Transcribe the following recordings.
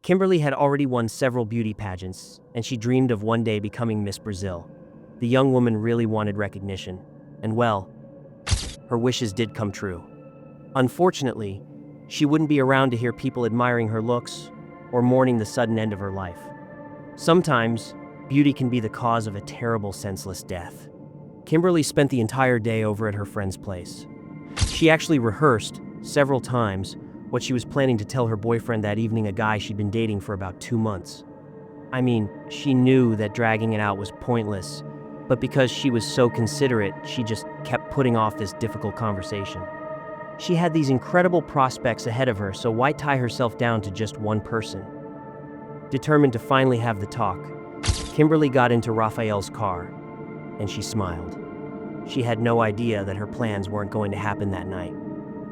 Kimberly had already won several beauty pageants, and she dreamed of one day becoming Miss Brazil. The young woman really wanted recognition, and well, her wishes did come true. Unfortunately, she wouldn't be around to hear people admiring her looks or mourning the sudden end of her life. Sometimes, beauty can be the cause of a terrible, senseless death. Kimberly spent the entire day over at her friend's place. She actually rehearsed several times what she was planning to tell her boyfriend that evening, a guy she'd been dating for about 2 months. I mean, she knew that dragging it out was pointless, but because she was so considerate, she just kept putting off this difficult conversation. She had these incredible prospects ahead of her, so why tie herself down to just one person? Determined to finally have the talk, Kimberly got into Raphael's car, and she smiled. She had no idea that her plans weren't going to happen that night.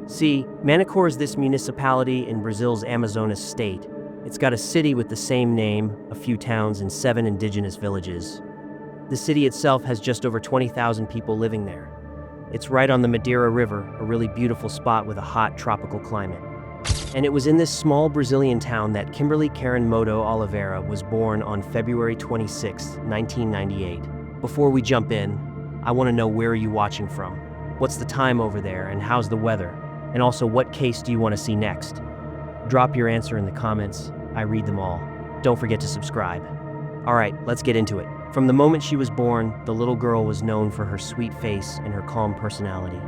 See, Manacor is this municipality in Brazil's Amazonas state. It's got a city with the same name, a few towns, and 7 indigenous villages. The city itself has just over 20,000 people living there. It's right on the Madeira River, a really beautiful spot with a hot tropical climate. And it was in this small Brazilian town that Kimberly Karen Moto Oliveira was born on February 26, 1998. Before we jump in, I want to know, where are you watching from? What's the time over there, and how's the weather? And also, what case do you want to see next? Drop your answer in the comments. I read them all. Don't forget to subscribe. All right, let's get into it. From the moment she was born, the little girl was known for her sweet face and her calm personality.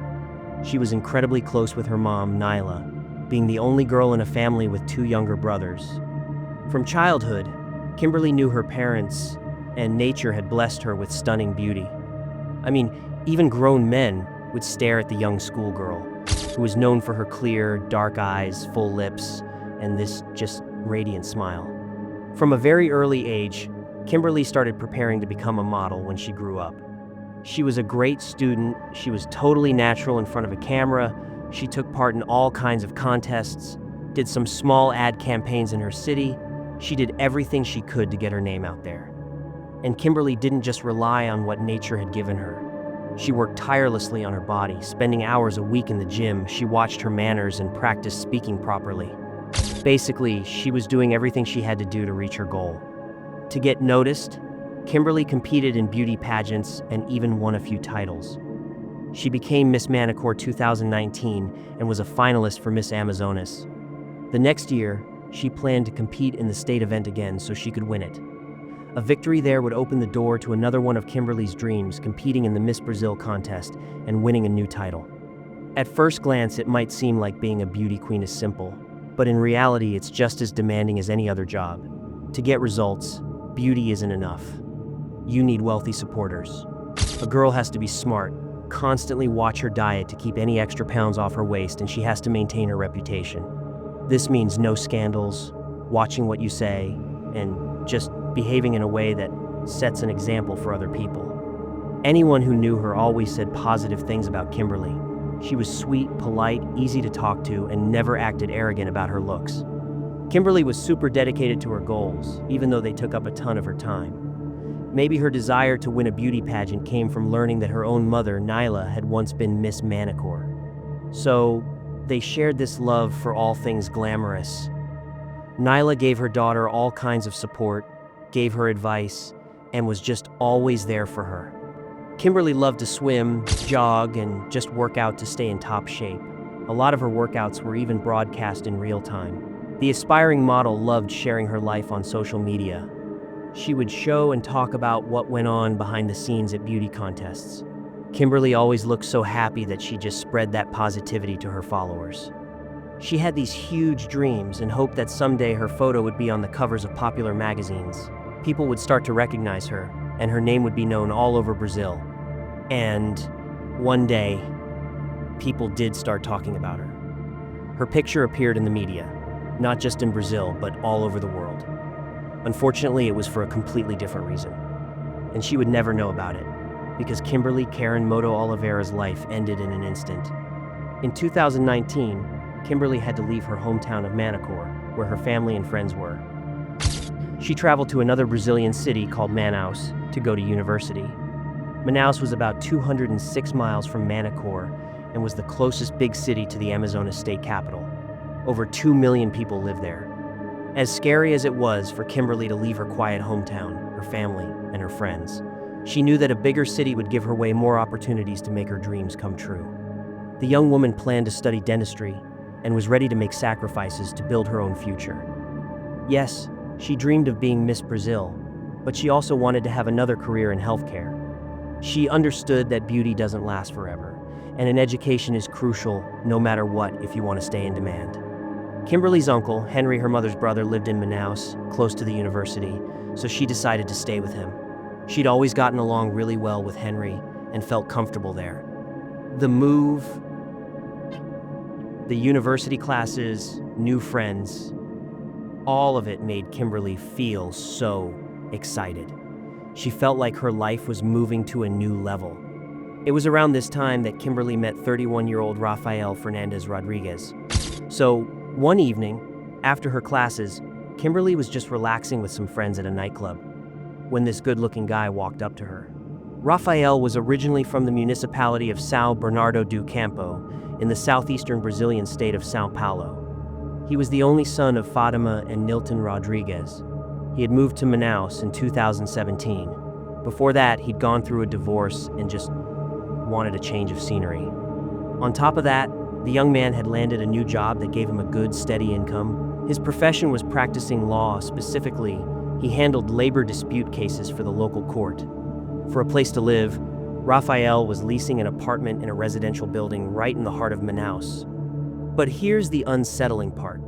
She was incredibly close with her mom, Nyla, being the only girl in a family with 2 younger brothers. From childhood, Kimberly knew her parents, and nature had blessed her with stunning beauty. I mean, even grown men would stare at the young schoolgirl, who was known for her clear, dark eyes, full lips, and this just radiant smile. From a very early age, Kimberly started preparing to become a model when she grew up. She was a great student, she was totally natural in front of a camera, she took part in all kinds of contests, did some small ad campaigns in her city, she did everything she could to get her name out there. And Kimberly didn't just rely on what nature had given her. She worked tirelessly on her body, spending hours a week in the gym. She watched her manners and practiced speaking properly. Basically, she was doing everything she had to do to reach her goal. To get noticed, Kimberly competed in beauty pageants and even won a few titles. She became Miss Manacor 2019 and was a finalist for Miss Amazonas. The next year, she planned to compete in the state event again so she could win it. A victory there would open the door to another one of Kimberly's dreams, competing in the Miss Brazil contest and winning a new title. At first glance, it might seem like being a beauty queen is simple, but in reality, it's just as demanding as any other job. To get results, beauty isn't enough. You need wealthy supporters. A girl has to be smart, constantly watch her diet to keep any extra pounds off her waist, and she has to maintain her reputation. This means no scandals, watching what you say, and just behaving in a way that sets an example for other people. Anyone who knew her always said positive things about Kimberly. She was sweet, polite, easy to talk to, and never acted arrogant about her looks. Kimberly was super dedicated to her goals, even though they took up a ton of her time. Maybe her desire to win a beauty pageant came from learning that her own mother, Nyla, had once been Miss Manacor. So, they shared this love for all things glamorous. Nyla gave her daughter all kinds of support, gave her advice, and was just always there for her. Kimberly loved to swim, jog, and just work out to stay in top shape. A lot of her workouts were even broadcast in real time. The aspiring model loved sharing her life on social media. She would show and talk about what went on behind the scenes at beauty contests. Kimberly always looked so happy that she just spread that positivity to her followers. She had these huge dreams and hoped that someday her photo would be on the covers of popular magazines. People would start to recognize her, and her name would be known all over Brazil. And one day, people did start talking about her. Her picture appeared in the media, not just in Brazil, but all over the world. Unfortunately, it was for a completely different reason. And she would never know about it, because Kimberly Karen Moto Oliveira's life ended in an instant. In 2019, Kimberly had to leave her hometown of Manacor, where her family and friends were. She traveled to another Brazilian city called Manaus to go to university. Manaus was about 206 miles from Manacor and was the closest big city to the Amazonas state capital. Over 2 million people live there. As scary as it was for Kimberly to leave her quiet hometown, her family, and her friends, she knew that a bigger city would give her way more opportunities to make her dreams come true. The young woman planned to study dentistry and was ready to make sacrifices to build her own future. Yes, she dreamed of being Miss Brazil, but she also wanted to have another career in healthcare. She understood that beauty doesn't last forever, and an education is crucial no matter what if you want to stay in demand. Kimberly's uncle, Henry, her mother's brother, lived in Manaus, close to the university, so she decided to stay with him. She'd always gotten along really well with Henry and felt comfortable there. The move, the university classes, new friends, all of it made Kimberly feel so excited. She felt like her life was moving to a new level. It was around this time that Kimberly met 31-year-old Rafael Fernandez Rodriguez. So, one evening, after her classes, Kimberly was just relaxing with some friends at a nightclub when this good-looking guy walked up to her. Rafael was originally from the municipality of São Bernardo do Campo in the southeastern Brazilian state of São Paulo. He was the only son of Fatima and Nilton Rodriguez. He had moved to Manaus in 2017. Before that, he'd gone through a divorce and just wanted a change of scenery. On top of that, the young man had landed a new job that gave him a good, steady income. His profession was practicing law. Specifically, he handled labor dispute cases for the local court. For a place to live, Rafael was leasing an apartment in a residential building right in the heart of Manaus. But here's the unsettling part.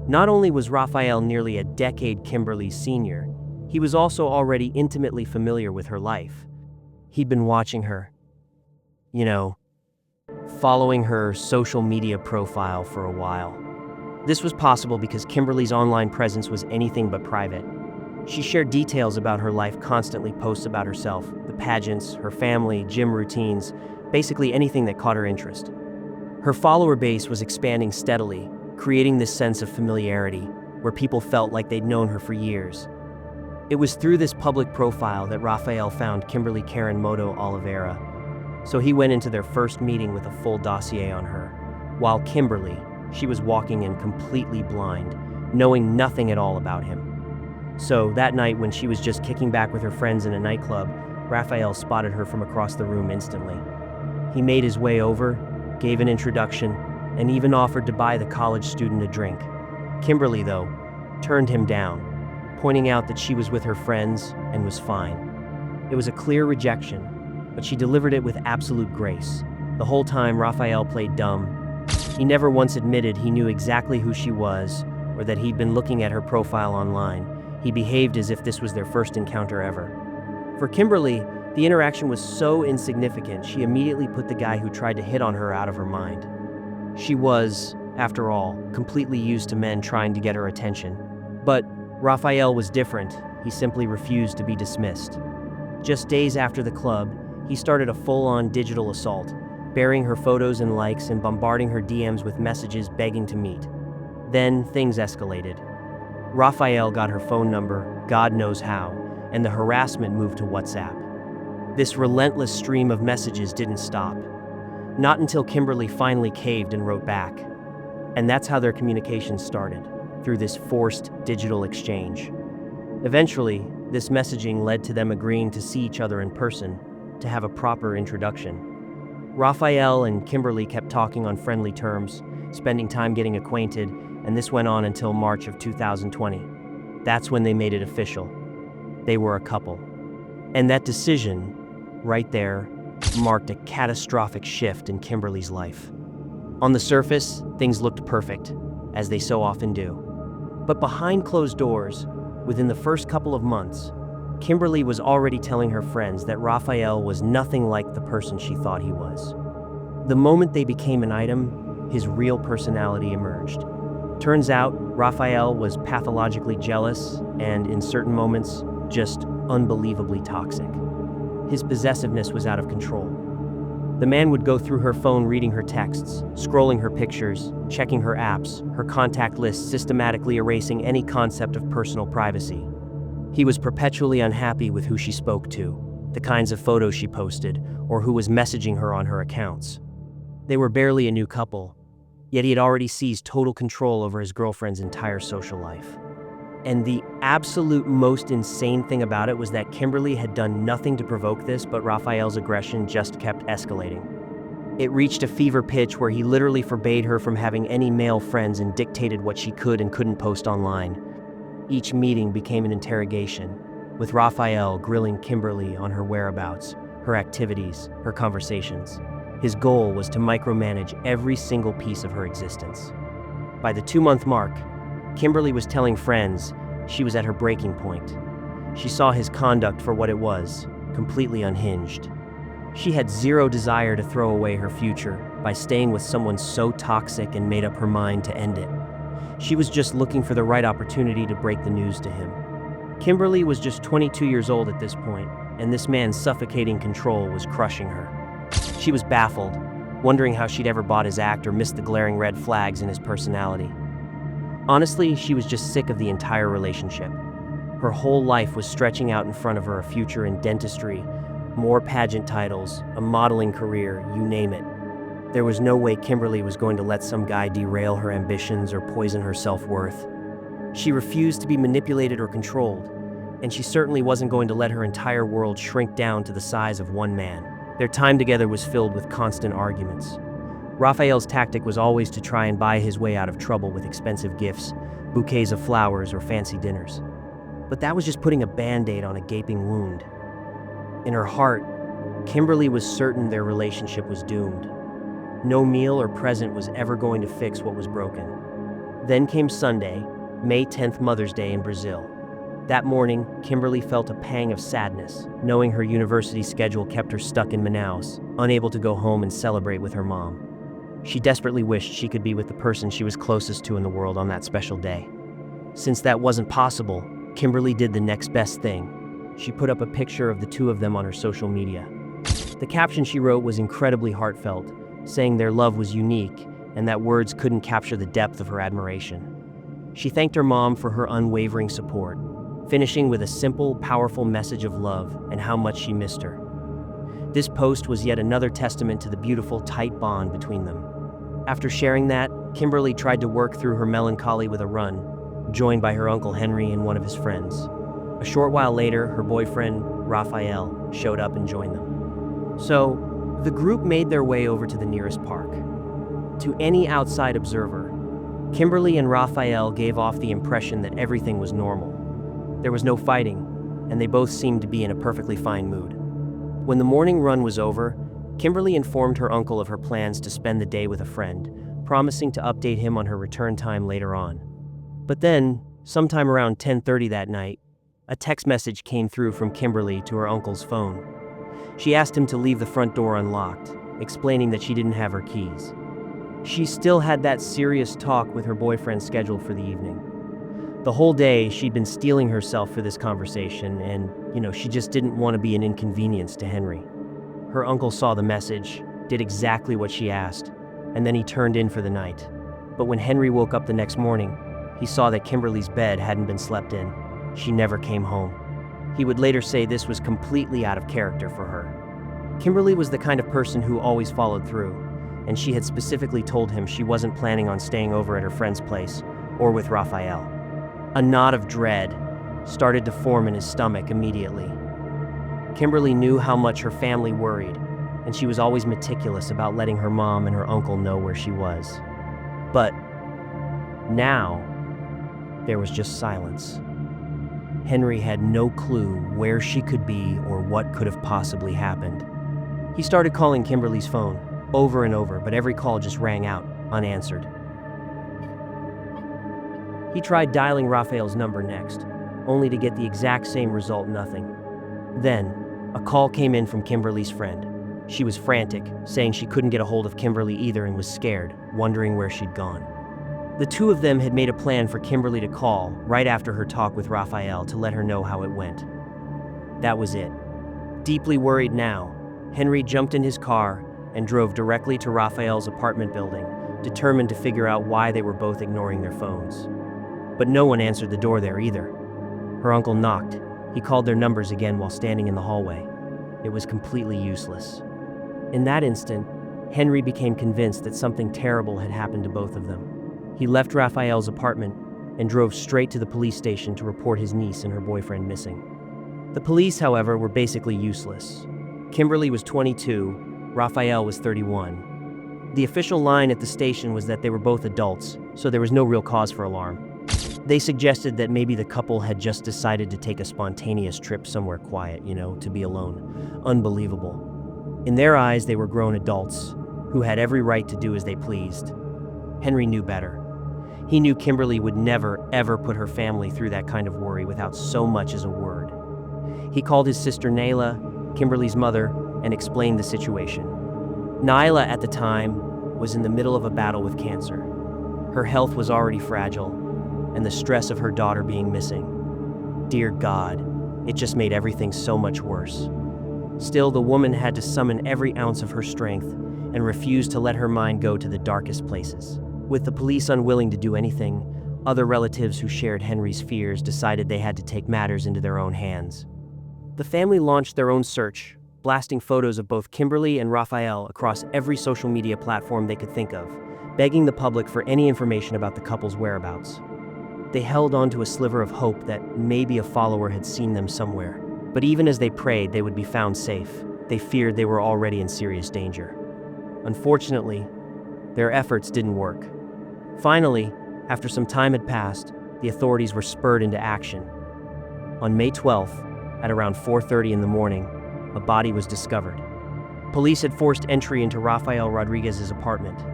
Not only was Rafael nearly a decade Kimberly's senior, he was also already intimately familiar with her life. He'd been watching her, following her social media profile for a while. This was possible because Kimberly's online presence was anything but private. She shared details about her life, constantly posts about herself, the pageants, her family, gym routines, basically anything that caught her interest. Her follower base was expanding steadily, creating this sense of familiarity where people felt like they'd known her for years. It was through this public profile that Rafael found Kimberly Karen Moto Oliveira, so he went into their first meeting with a full dossier on her, while Kimberly, she was walking in completely blind, knowing nothing at all about him. So that night when she was just kicking back with her friends in a nightclub, Rafael spotted her from across the room instantly. He made his way over, gave an introduction, and even offered to buy the college student a drink. Kimberly, though, turned him down, pointing out that she was with her friends and was fine. It was a clear rejection, but she delivered it with absolute grace. The whole time, Rafael played dumb. He never once admitted he knew exactly who she was or that he'd been looking at her profile online. He behaved as if this was their first encounter ever. For Kimberly, the interaction was so insignificant, she immediately put the guy who tried to hit on her out of her mind. She was, after all, completely used to men trying to get her attention. But Rafael was different. He simply refused to be dismissed. Just days after the club, he started a full-on digital assault, burying her photos and likes and bombarding her DMs with messages begging to meet. Then things escalated. Rafael got her phone number, God knows how, and the harassment moved to WhatsApp. This relentless stream of messages didn't stop. Not until Kimberly finally caved and wrote back. And that's how their communication started, through this forced digital exchange. Eventually, this messaging led to them agreeing to see each other in person, to have a proper introduction. Rafael and Kimberly kept talking on friendly terms, spending time getting acquainted, and this went on until March of 2020. That's when they made it official. They were a couple. And that decision, right there, marked a catastrophic shift in Kimberly's life. On the surface, things looked perfect, as they so often do. But behind closed doors, within the first couple of months, Kimberly was already telling her friends that Rafael was nothing like the person she thought he was. The moment they became an item, his real personality emerged. Turns out, Rafael was pathologically jealous and, in certain moments, just unbelievably toxic. His possessiveness was out of control. The man would go through her phone reading her texts, scrolling her pictures, checking her apps, her contact list, systematically erasing any concept of personal privacy. He was perpetually unhappy with who she spoke to, the kinds of photos she posted, or who was messaging her on her accounts. They were barely a new couple, yet he had already seized total control over his girlfriend's entire social life. And the absolute most insane thing about it was that Kimberly had done nothing to provoke this, but Raphael's aggression just kept escalating. It reached a fever pitch where he literally forbade her from having any male friends and dictated what she could and couldn't post online. Each meeting became an interrogation, with Raphael grilling Kimberly on her whereabouts, her activities, her conversations. His goal was to micromanage every single piece of her existence. By the 2-month mark, Kimberly was telling friends she was at her breaking point. She saw his conduct for what it was, completely unhinged. She had zero desire to throw away her future by staying with someone so toxic and made up her mind to end it. She was just looking for the right opportunity to break the news to him. Kimberly was just 22 years old at this point, and this man's suffocating control was crushing her. She was baffled, wondering how she'd ever bought his act or missed the glaring red flags in his personality. Honestly, she was just sick of the entire relationship. Her whole life was stretching out in front of her, a future in dentistry, more pageant titles, a modeling career, you name it. There was no way Kimberly was going to let some guy derail her ambitions or poison her self-worth. She refused to be manipulated or controlled, and she certainly wasn't going to let her entire world shrink down to the size of one man. Their time together was filled with constant arguments. Raphael's tactic was always to try and buy his way out of trouble with expensive gifts, bouquets of flowers, or fancy dinners. But that was just putting a band-aid on a gaping wound. In her heart, Kimberly was certain their relationship was doomed. No meal or present was ever going to fix what was broken. Then came Sunday, May 10th, Mother's Day in Brazil. That morning, Kimberly felt a pang of sadness, knowing her university schedule kept her stuck in Manaus, unable to go home and celebrate with her mom. She desperately wished she could be with the person she was closest to in the world on that special day. Since that wasn't possible, Kimberly did the next best thing. She put up a picture of the two of them on her social media. The caption she wrote was incredibly heartfelt, saying their love was unique and that words couldn't capture the depth of her admiration. She thanked her mom for her unwavering support, finishing with a simple, powerful message of love and how much she missed her. This post was yet another testament to the beautiful, tight bond between them. After sharing that, Kimberly tried to work through her melancholy with a run, joined by her Uncle Henry and one of his friends. A short while later, her boyfriend, Raphael, showed up and joined them. So, the group made their way over to the nearest park. To any outside observer, Kimberly and Raphael gave off the impression that everything was normal. There was no fighting, and they both seemed to be in a perfectly fine mood. When the morning run was over, Kimberly informed her uncle of her plans to spend the day with a friend, promising to update him on her return time later on. But then, sometime around 10:30 that night, a text message came through from Kimberly to her uncle's phone. She asked him to leave the front door unlocked, explaining that she didn't have her keys. She still had that serious talk with her boyfriend scheduled for the evening. The whole day, she'd been steeling herself for this conversation, and, she just didn't want to be an inconvenience to Henry. Her uncle saw the message, did exactly what she asked, and then he turned in for the night. But when Henry woke up the next morning, he saw that Kimberly's bed hadn't been slept in. She never came home. He would later say this was completely out of character for her. Kimberly was the kind of person who always followed through, and she had specifically told him she wasn't planning on staying over at her friend's place or with Raphael. A knot of dread started to form in his stomach immediately. Kimberly knew how much her family worried, and she was always meticulous about letting her mom and her uncle know where she was. But now, there was just silence. Henry had no clue where she could be or what could have possibly happened. He started calling Kimberly's phone over and over, but every call just rang out, unanswered. He tried dialing Raphael's number next, only to get the exact same result, nothing. Then, a call came in from Kimberly's friend. She was frantic, saying she couldn't get a hold of Kimberly either and was scared, wondering where she'd gone. The two of them had made a plan for Kimberly to call right after her talk with Raphael to let her know how it went. That was it. Deeply worried now, Henry jumped in his car and drove directly to Raphael's apartment building, determined to figure out why they were both ignoring their phones. But no one answered the door there either. Her uncle knocked. He called their numbers again while standing in the hallway. It was completely useless. In that instant, Henry became convinced that something terrible had happened to both of them. He left Raphael's apartment, and drove straight to the police station to report his niece and her boyfriend missing. The police, however, were basically useless. Kimberly was 22, Raphael was 31. The official line at the station was that they were both adults, so there was no real cause for alarm. They suggested that maybe the couple had just decided to take a spontaneous trip somewhere quiet, to be alone. Unbelievable. In their eyes, they were grown adults who had every right to do as they pleased. Henry knew better. He knew Kimberly would never, ever put her family through that kind of worry without so much as a word. He called his sister Nayla, Kimberly's mother, and explained the situation. Nyla, at the time, was in the middle of a battle with cancer. Her health was already fragile, and the stress of her daughter being missing. Dear God, it just made everything so much worse. Still, the woman had to summon every ounce of her strength and refused to let her mind go to the darkest places. With the police unwilling to do anything, other relatives who shared Henry's fears decided they had to take matters into their own hands. The family launched their own search, blasting photos of both Kimberly and Raphael across every social media platform they could think of, begging the public for any information about the couple's whereabouts. They held on to a sliver of hope that maybe a follower had seen them somewhere. But even as they prayed they would be found safe, they feared they were already in serious danger. Unfortunately, their efforts didn't work. Finally, after some time had passed, the authorities were spurred into action. On May 12th, at around 4:30 in the morning, a body was discovered. Police had forced entry into Rafael Rodriguez's apartment,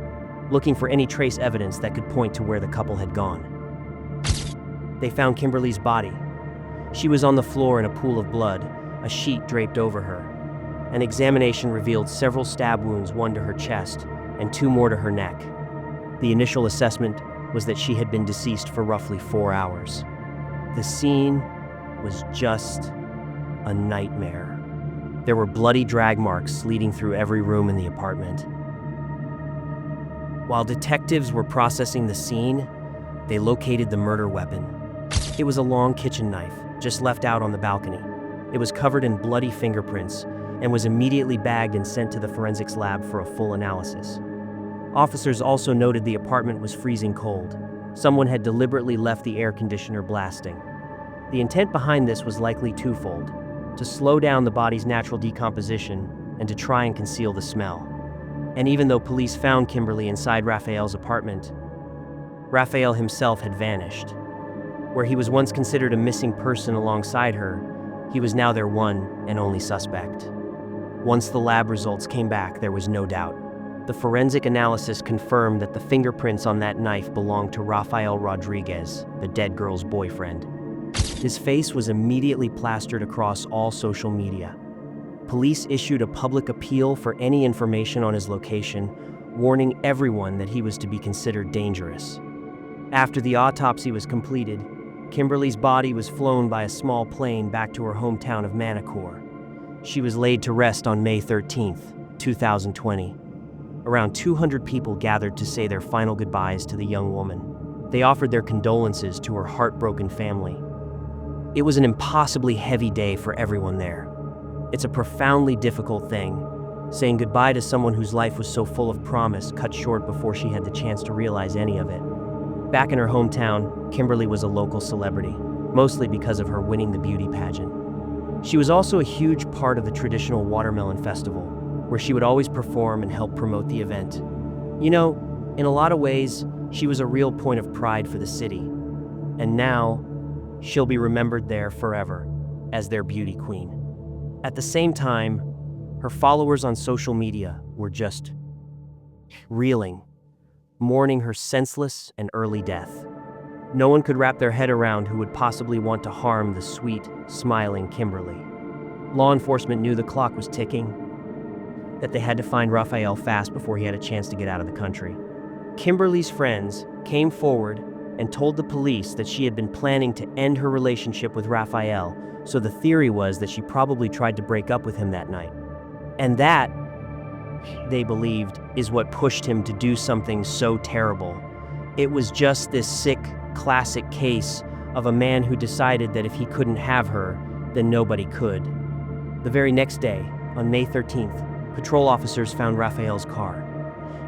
looking for any trace evidence that could point to where the couple had gone. They found Kimberly's body. She was on the floor in a pool of blood, a sheet draped over her. An examination revealed several stab wounds, one to her chest and 2 more to her neck. The initial assessment was that she had been deceased for roughly 4 hours. The scene was just a nightmare. There were bloody drag marks leading through every room in the apartment. While detectives were processing the scene, they located the murder weapon. It was a long kitchen knife, just left out on the balcony. It was covered in bloody fingerprints and was immediately bagged and sent to the forensics lab for a full analysis. Officers also noted the apartment was freezing cold. Someone had deliberately left the air conditioner blasting. The intent behind this was likely twofold: to slow down the body's natural decomposition and to try and conceal the smell. And even though police found Kimberly inside Raphael's apartment, Raphael himself had vanished. Where he was once considered a missing person alongside her, he was now their one and only suspect. Once the lab results came back, there was no doubt. The forensic analysis confirmed that the fingerprints on that knife belonged to Rafael Rodriguez, the dead girl's boyfriend. His face was immediately plastered across all social media. Police issued a public appeal for any information on his location, warning everyone that he was to be considered dangerous. After the autopsy was completed, Kimberly's body was flown by a small plane back to her hometown of Manacor. She was laid to rest on May 13th, 2020. Around 200 people gathered to say their final goodbyes to the young woman. They offered their condolences to her heartbroken family. It was an impossibly heavy day for everyone there. It's a profoundly difficult thing, saying goodbye to someone whose life was so full of promise, cut short before she had the chance to realize any of it. Back in her hometown, Kimberly was a local celebrity, mostly because of her winning the beauty pageant. She was also a huge part of the traditional Watermelon Festival, where she would always perform and help promote the event. In a lot of ways, she was a real point of pride for the city. And now, she'll be remembered there forever as their beauty queen. At the same time, her followers on social media were just reeling, mourning her senseless and early death. No one could wrap their head around who would possibly want to harm the sweet, smiling Kimberly. Law enforcement knew the clock was ticking, that they had to find Raphael fast before he had a chance to get out of the country. Kimberly's friends came forward and told the police that she had been planning to end her relationship with Raphael, so the theory was that she probably tried to break up with him that night. And that, they believed, is what pushed him to do something so terrible. It was just this sick, classic case of a man who decided that if he couldn't have her, then nobody could. The very next day, on May 13th, patrol officers found Raphael's car.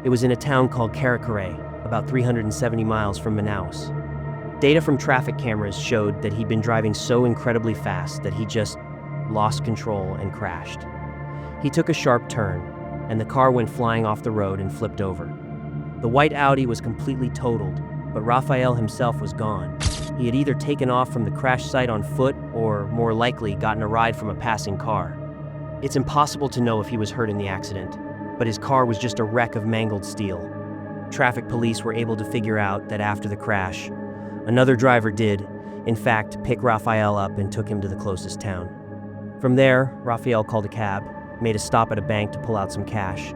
It was in a town called Caracaray, about 370 miles from Manaus. Data from traffic cameras showed that he'd been driving so incredibly fast that he just lost control and crashed. He took a sharp turn, and the car went flying off the road and flipped over. The white Audi was completely totaled, but Raphael himself was gone. He had either taken off from the crash site on foot or, more likely, gotten a ride from a passing car. It's impossible to know if he was hurt in the accident, but his car was just a wreck of mangled steel. Traffic police were able to figure out that after the crash, another driver did, in fact, pick Raphael up and took him to the closest town. From there, Raphael called a cab, made a stop at a bank to pull out some cash,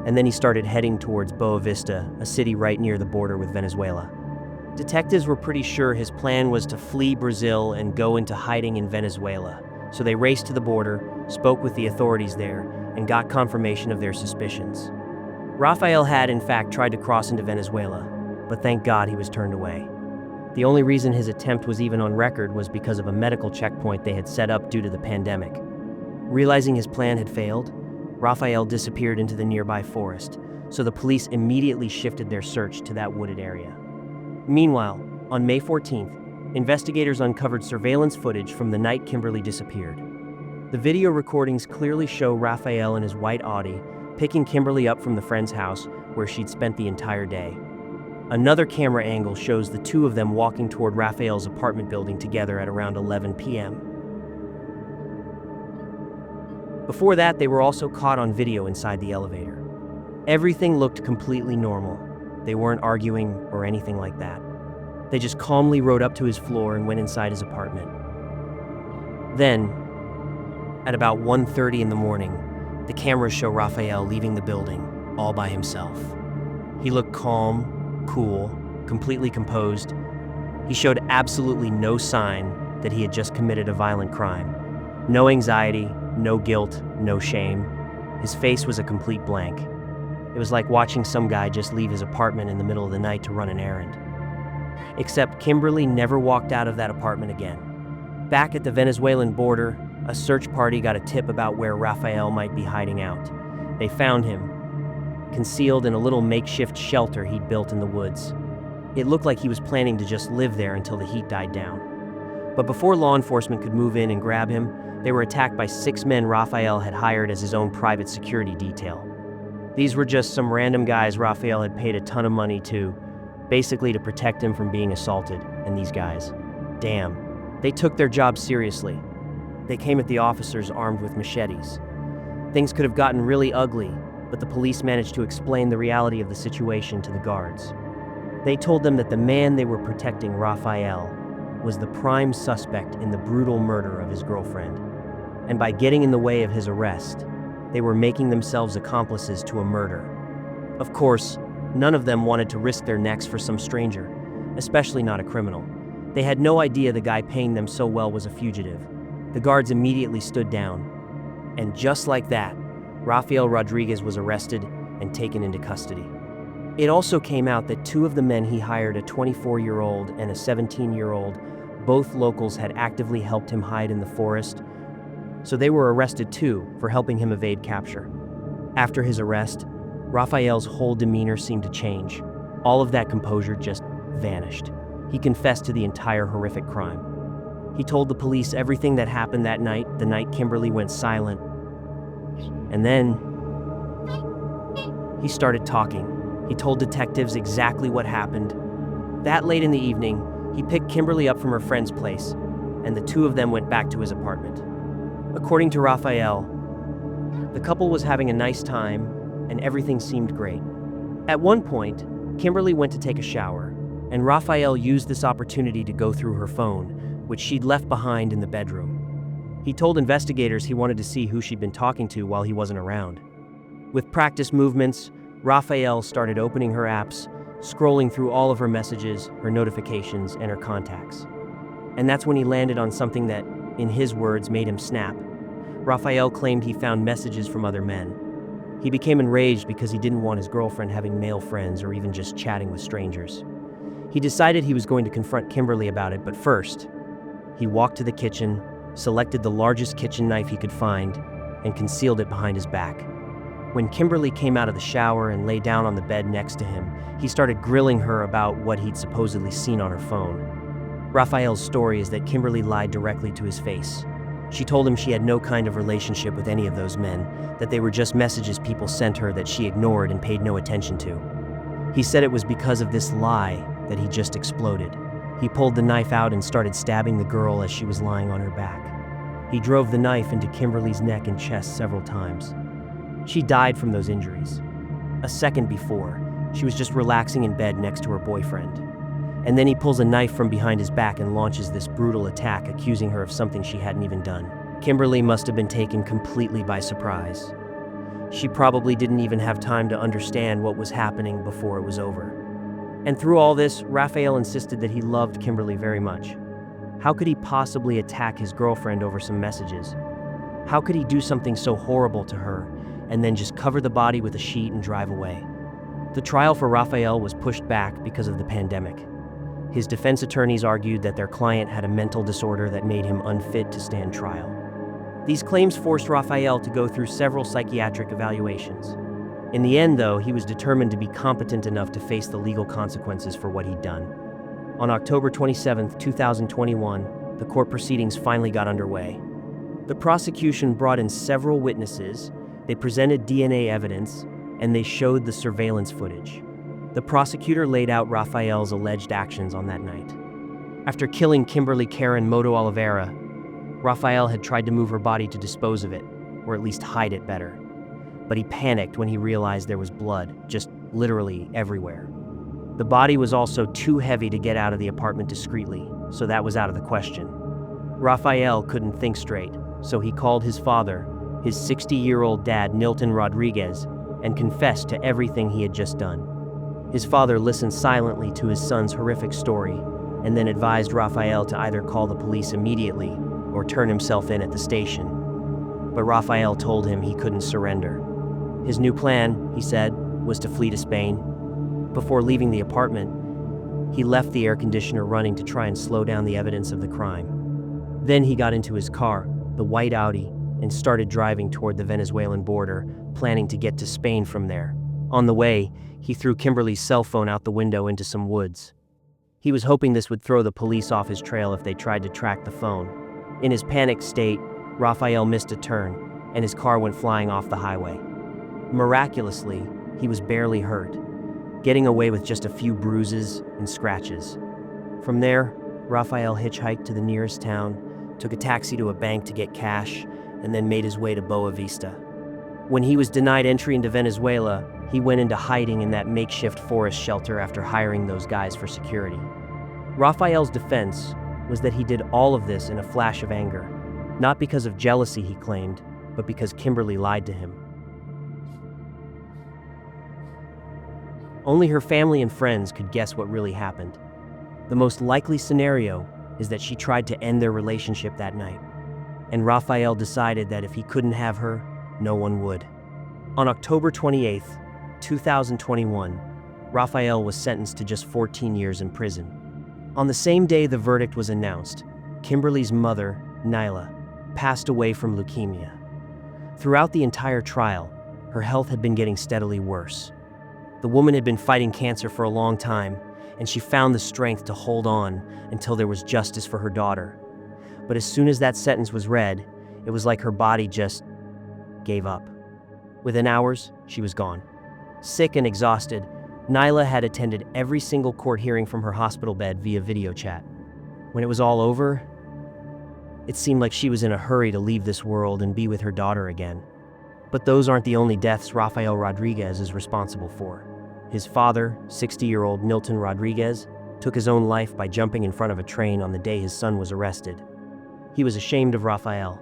and then he started heading towards Boa Vista, a city right near the border with Venezuela. Detectives were pretty sure his plan was to flee Brazil and go into hiding in Venezuela, so they raced to the border, spoke with the authorities there, and got confirmation of their suspicions. Raphael had, in fact, tried to cross into Venezuela, but thank God he was turned away. The only reason his attempt was even on record was because of a medical checkpoint they had set up due to the pandemic. Realizing his plan had failed, Raphael disappeared into the nearby forest, so the police immediately shifted their search to that wooded area. Meanwhile, on May 14th, investigators uncovered surveillance footage from the night Kimberly disappeared. The video recordings clearly show Raphael in his white Audi picking Kimberly up from the friend's house where she'd spent the entire day. Another camera angle shows the two of them walking toward Raphael's apartment building together at around 11 p.m. Before that, they were also caught on video inside the elevator. Everything looked completely normal. They weren't arguing or anything like that. They just calmly rode up to his floor and went inside his apartment. Then, at about 1:30 in the morning, the cameras show Raphael leaving the building all by himself. He looked calm, cool, completely composed. He showed absolutely no sign that he had just committed a violent crime. No anxiety, no guilt, no shame. His face was a complete blank. It was like watching some guy just leave his apartment in the middle of the night to run an errand. Except Kimberly never walked out of that apartment again. Back at the Venezuelan border, a search party got a tip about where Raphael might be hiding out. They found him, concealed in a little makeshift shelter he'd built in the woods. It looked like he was planning to just live there until the heat died down. But before law enforcement could move in and grab him, they were attacked by 6 men Raphael had hired as his own private security detail. These were just some random guys Raphael had paid a ton of money to, basically to protect him from being assaulted, and these guys, damn, they took their job seriously. They came at the officers armed with machetes. Things could have gotten really ugly, but the police managed to explain the reality of the situation to the guards. They told them that the man they were protecting, Raphael, was the prime suspect in the brutal murder of his girlfriend. And by getting in the way of his arrest, they were making themselves accomplices to a murder. Of course, none of them wanted to risk their necks for some stranger, especially not a criminal. They had no idea the guy paying them so well was a fugitive. The guards immediately stood down. And just like that, Rafael Rodriguez was arrested and taken into custody. It also came out that 2 of the men he hired, a 24-year-old and a 17-year-old, both locals, had actively helped him hide in the forest, so they were arrested too for helping him evade capture. After his arrest, Raphael's whole demeanor seemed to change. All of that composure just vanished. He confessed to the entire horrific crime. He told the police everything that happened that night, the night Kimberly went silent. And then he started talking. He told detectives exactly what happened. That late in the evening, he picked Kimberly up from her friend's place, and the 2 of them went back to his apartment. According to Raphael, the couple was having a nice time, and everything seemed great. At one point, Kimberly went to take a shower, and Raphael used this opportunity to go through her phone, which she'd left behind in the bedroom. He told investigators he wanted to see who she'd been talking to while he wasn't around. With practice movements, Raphael started opening her apps, scrolling through all of her messages, her notifications, and her contacts. And that's when he landed on something that, in his words, made him snap. Raphael claimed he found messages from other men. He became enraged because he didn't want his girlfriend having male friends or even just chatting with strangers. He decided he was going to confront Kimberly about it, but first, he walked to the kitchen, selected the largest kitchen knife he could find, and concealed it behind his back. When Kimberly came out of the shower and lay down on the bed next to him, he started grilling her about what he'd supposedly seen on her phone. Raphael's story is that Kimberly lied directly to his face. She told him she had no kind of relationship with any of those men, that they were just messages people sent her that she ignored and paid no attention to. He said it was because of this lie that he just exploded. He pulled the knife out and started stabbing the girl as she was lying on her back. He drove the knife into Kimberly's neck and chest several times. She died from those injuries. A second before, she was just relaxing in bed next to her boyfriend. And then he pulls a knife from behind his back and launches this brutal attack, accusing her of something she hadn't even done. Kimberly must have been taken completely by surprise. She probably didn't even have time to understand what was happening before it was over. And through all this, Raphael insisted that he loved Kimberly very much. How could he possibly attack his girlfriend over some messages? How could he do something so horrible to her and then just cover the body with a sheet and drive away? The trial for Raphael was pushed back because of the pandemic. His defense attorneys argued that their client had a mental disorder that made him unfit to stand trial. These claims forced Raphael to go through several psychiatric evaluations. In the end, though, he was determined to be competent enough to face the legal consequences for what he'd done. On October 27, 2021, the court proceedings finally got underway. The prosecution brought in several witnesses, they presented DNA evidence, and they showed the surveillance footage. The prosecutor laid out Raphael's alleged actions on that night. After killing Kimberly Karen Moto Oliveira, Raphael had tried to move her body to dispose of it, or at least hide it better. But he panicked when he realized there was blood, just literally everywhere. The body was also too heavy to get out of the apartment discreetly, so that was out of the question. Raphael couldn't think straight, so he called his father, his 60-year-old dad Nilton Rodriguez, and confessed to everything he had just done. His father listened silently to his son's horrific story, and then advised Raphael to either call the police immediately or turn himself in at the station. But Raphael told him he couldn't surrender. His new plan, he said, was to flee to Spain. Before leaving the apartment, he left the air conditioner running to try and slow down the evidence of the crime. Then he got into his car, the white Audi, and started driving toward the Venezuelan border, planning to get to Spain from there. On the way, he threw Kimberly's cell phone out the window into some woods. He was hoping this would throw the police off his trail if they tried to track the phone. In his panicked state, Raphael missed a turn, and his car went flying off the highway. Miraculously, he was barely hurt, getting away with just a few bruises and scratches. From there, Raphael hitchhiked to the nearest town, took a taxi to a bank to get cash, and then made his way to Boa Vista. When he was denied entry into Venezuela, he went into hiding in that makeshift forest shelter after hiring those guys for security. Raphael's defense was that he did all of this in a flash of anger, not because of jealousy, he claimed, but because Kimberly lied to him. Only her family and friends could guess what really happened. The most likely scenario is that she tried to end their relationship that night, and Raphael decided that if he couldn't have her, no one would. On October 28th, 2021, Raphael was sentenced to just 14 years in prison. On the same day the verdict was announced, Kimberly's mother, Nyla, passed away from leukemia. Throughout the entire trial, her health had been getting steadily worse. The woman had been fighting cancer for a long time, and she found the strength to hold on until there was justice for her daughter. But as soon as that sentence was read, it was like her body just gave up. Within hours, she was gone. Sick and exhausted, Nyla had attended every single court hearing from her hospital bed via video chat. When it was all over, it seemed like she was in a hurry to leave this world and be with her daughter again. But those aren't the only deaths Raphael Rodriguez is responsible for. His father, 60-year-old Nilton Rodriguez, took his own life by jumping in front of a train on the day his son was arrested. He was ashamed of Raphael.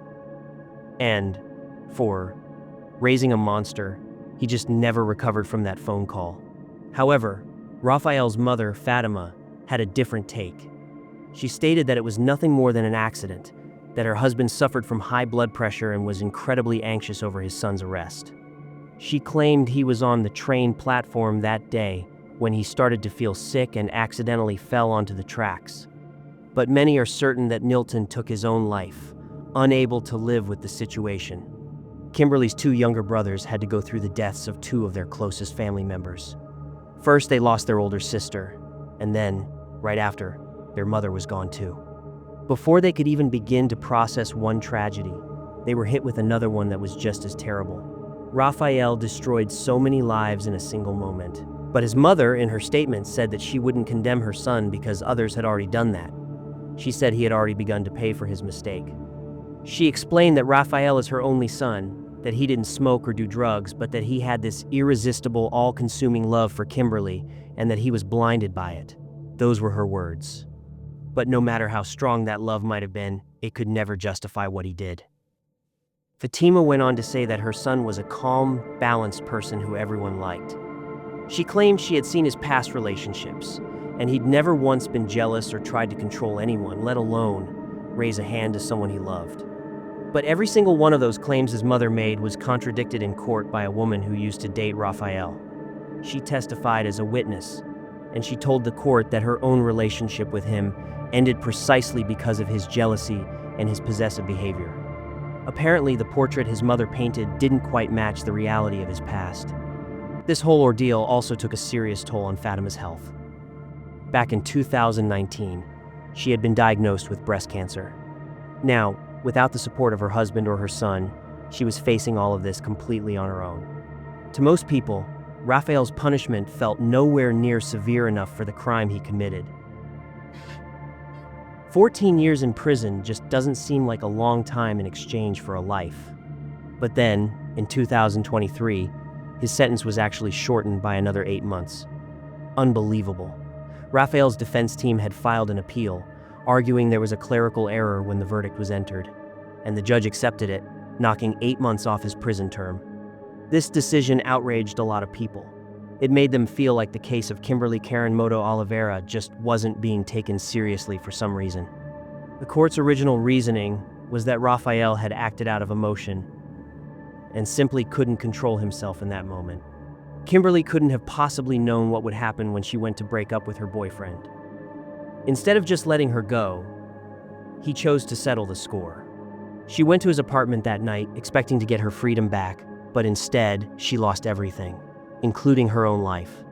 And, for raising a monster, he just never recovered from that phone call. However, Raphael's mother, Fatima, had a different take. She stated that it was nothing more than an accident, that her husband suffered from high blood pressure and was incredibly anxious over his son's arrest. She claimed he was on the train platform that day when he started to feel sick and accidentally fell onto the tracks. But many are certain that Nilton took his own life, unable to live with the situation. Kimberly's two younger brothers had to go through the deaths of two of their closest family members. First, they lost their older sister, and then, right after, their mother was gone too. Before they could even begin to process one tragedy, they were hit with another one that was just as terrible. Raphael destroyed so many lives in a single moment. But his mother, in her statement, said that she wouldn't condemn her son because others had already done that. She said he had already begun to pay for his mistake. She explained that Raphael is her only son, that he didn't smoke or do drugs, but that he had this irresistible, all-consuming love for Kimberly, and that he was blinded by it. Those were her words. But no matter how strong that love might have been, it could never justify what he did. Fatima went on to say that her son was a calm, balanced person who everyone liked. She claimed she had seen his past relationships, and he'd never once been jealous or tried to control anyone, let alone raise a hand to someone he loved. But every single one of those claims his mother made was contradicted in court by a woman who used to date Raphael. She testified as a witness, and she told the court that her own relationship with him ended precisely because of his jealousy and his possessive behavior. Apparently, the portrait his mother painted didn't quite match the reality of his past. This whole ordeal also took a serious toll on Fatima's health. Back in 2019, she had been diagnosed with breast cancer. Now, without the support of her husband or her son, she was facing all of this completely on her own. To most people, Raphael's punishment felt nowhere near severe enough for the crime he committed. 14 years in prison just doesn't seem like a long time in exchange for a life. But then, in 2023, his sentence was actually shortened by another 8 months. Unbelievable. Raphael's defense team had filed an appeal, arguing there was a clerical error when the verdict was entered, and the judge accepted it, knocking 8 months off his prison term. This decision outraged a lot of people. It made them feel like the case of Kimberly Karen Moto Oliveira just wasn't being taken seriously for some reason. The court's original reasoning was that Raphael had acted out of emotion and simply couldn't control himself in that moment. Kimberly couldn't have possibly known what would happen when she went to break up with her boyfriend. Instead of just letting her go, he chose to settle the score. She went to his apartment that night, expecting to get her freedom back, but instead, she lost everything, including her own life.